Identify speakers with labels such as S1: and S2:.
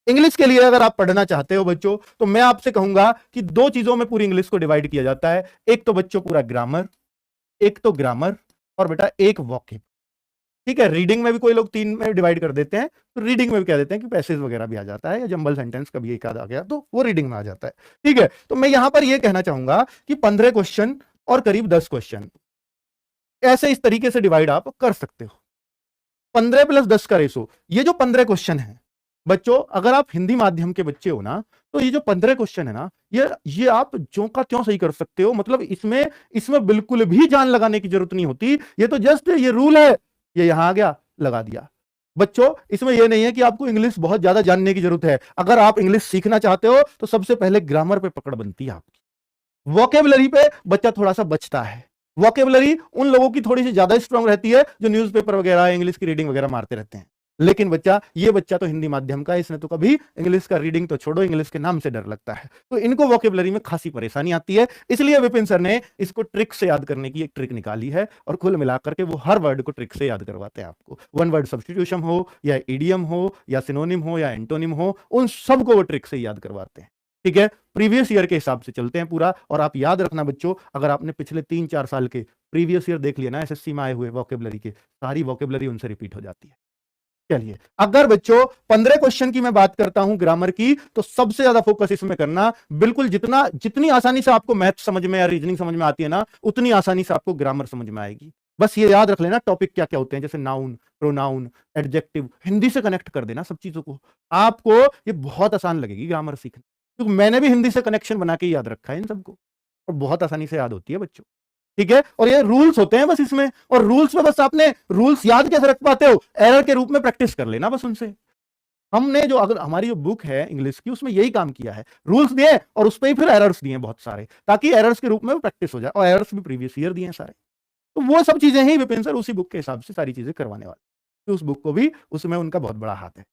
S1: English के लिए अगर आप पढ़ना चाहते हो बच्चों, तो मैं आपसे कहूंगा कि दो चीजों में पूरी इंग्लिश को डिवाइड किया जाता है। एक तो बच्चों पूरा ग्रामर, एक तो ग्रामर, और बेटा एक वॉकेब। ठीक है, रीडिंग में भी कोई लोग तीन में डिवाइड कर देते हैं, तो रीडिंग में भी कह देते हैं कि पैसेज वगैरह भी आ जाता है, या जंबल सेंटेंस कभी एक आध आ गया तो वो रीडिंग में आ जाता है। ठीक है, तो मैं यहां पर ये कहना चाहूंगा कि 15 क्वेश्चन और करीब 10 क्वेश्चन, ऐसे इस तरीके से डिवाइड आप कर सकते हो। 15 प्लस 10 का रेशो, ये जो 15 क्वेश्चन है बच्चों, अगर आप हिंदी माध्यम के बच्चे हो ना, तो ये जो 15 क्वेश्चन है ना, ये आप ज्यों का त्यों सही कर सकते हो। मतलब इसमें इसमें बिल्कुल भी जान लगाने की जरूरत नहीं होती। ये तो जस्ट ये रूल है, ये यहां आ गया, लगा दिया। बच्चों इसमें यह नहीं है कि आपको इंग्लिश बहुत ज्यादा जानने की जरूरत है। अगर आप इंग्लिश सीखना चाहते हो तो सबसे पहले ग्रामर पे पकड़ बनती है आपकी। वोकेबलरी पे बच्चा थोड़ा सा बचता है। वोकेबलरी उन लोगों की थोड़ी सी ज्यादा स्ट्रांग रहती है जो न्यूज़पेपर वगैरह इंग्लिश की रीडिंग वगैरह मारते रहते हैं। लेकिन ये बच्चा तो हिंदी माध्यम का है, इसने तो कभी इंग्लिश का रीडिंग तो छोड़ो, इंग्लिश के नाम से डर लगता है। तो इनको वोकेबलरी में खासी परेशानी आती है। इसलिए विपिन सर ने इसको ट्रिक से याद करने की एक ट्रिक निकाली है, और कुल मिलाकर के वो हर वर्ड को ट्रिक से याद करवाते हैं आपको। वन वर्ड सब्स्टिट्यूशन हो, या इडियम हो, या सिनोनिम हो, या एंटोनिम हो, उन सबको वो ट्रिक से याद करवाते हैं। ठीक है, प्रीवियस ईयर के हिसाब से चलते हैं पूरा। और आप याद रखना बच्चों, अगर आपने पिछले 3-4 साल के प्रीवियस ईयर देख लिया ना एसएससी में आए हुए वोकेबलरी के, सारी वोकेबलरी उनसे रिपीट हो जाती है। चलिए, अगर बच्चों 15 क्वेश्चन की मैं बात करता हूं ग्रामर की, तो सबसे ज्यादा फोकस इसमें करना, बिल्कुल जितनी आसानी से आपको मैथ समझ में या रीजनिंग समझ में आती है ना, उतनी आसानी से आपको ग्रामर समझ में आएगी। बस ये याद रख लेना टॉपिक क्या क्या होते हैं, जैसे नाउन, प्रोनाउन, एडजेक्टिव, हिंदी से कनेक्ट कर देना सब चीजों को। आपको ये बहुत आसान लगेगी ग्रामर सीखना, क्योंकि मैंने भी हिंदी से कनेक्शन बना के याद रखा है इन सबको, और बहुत आसानी से याद होती है बच्चों। ठीक है, और ये रूल्स होते हैं बस इसमें, और रूल्स में बस आपने रूल्स याद कैसे रख पाते हो, एरर के रूप में प्रैक्टिस कर लेना बस उनसे। हमने जो अगर हमारी जो बुक है इंग्लिश की, उसमें यही काम किया है, रूल्स दिए और उस पर ही फिर एरर्स दिए बहुत सारे, ताकि एरर्स के रूप में वो प्रैक्टिस हो जाए, और एरर्स भी प्रीवियस ईयर दिए हैं सारे। तो वो सब चीजें ही विपिन सर उसी बुक के हिसाब से सारी चीजें करवाने वाले, तो उस बुक को भी उसमें उनका बहुत बड़ा हाथ है।